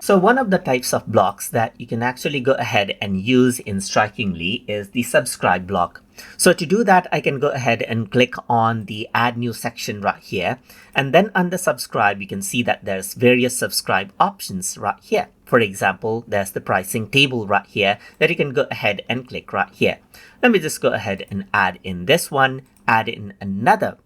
So one of the types of blocks that you can actually go ahead and use in Strikingly is the subscribe block. So to do that, I can go ahead and click on the add new section right here. And then under subscribe, you can see that there's various subscribe options right here. For example, there's the pricing table right here that you can go ahead and click right here. Let me just go ahead and add in this one, add in another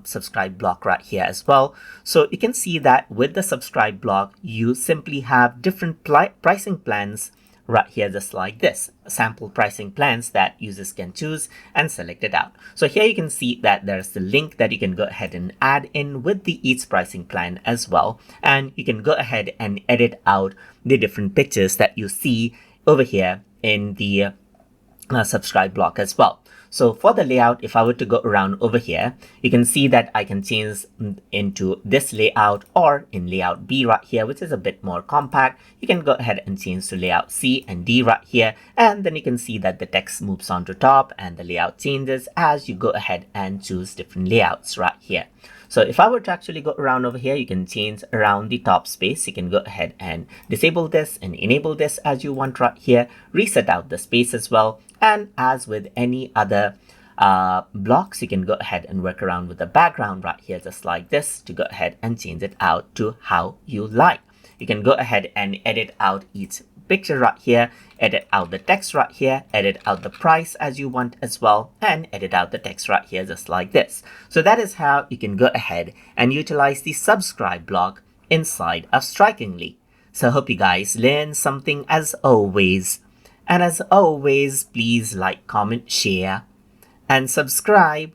subscribe block right here as well. So you can see that with the subscribe block, you simply have different pricing plans right here, just like this, sample pricing plans that users can choose and select it out. So here you can see that there's the link that you can go ahead and add in with the each pricing plan as well. And you can go ahead and edit out the different pictures that you see over here in the subscribe block as well. So for the layout, if I were to go around over here, you can see that I can change into this layout or in layout B right here, which is a bit more compact. You can go ahead and change to layout C and D right here. And then you can see that the text moves on to top and the layout changes as you go ahead and choose different layouts right here. So if I were to actually go around over here, you can change around the top space. You can go ahead and disable this and enable this as you want right here, reset out the space as well. And as with any other blocks, you can go ahead and work around with the background right here, just like this, to go ahead and change it out to how you like. You can go ahead and edit out each picture right here, edit out the text right here, edit out the price as you want as well, and edit out the text right here, just like this. So that is how you can go ahead and utilize the subscribe block inside of Strikingly. So I hope you guys learned something as always. And as always, please like, comment, share, and subscribe.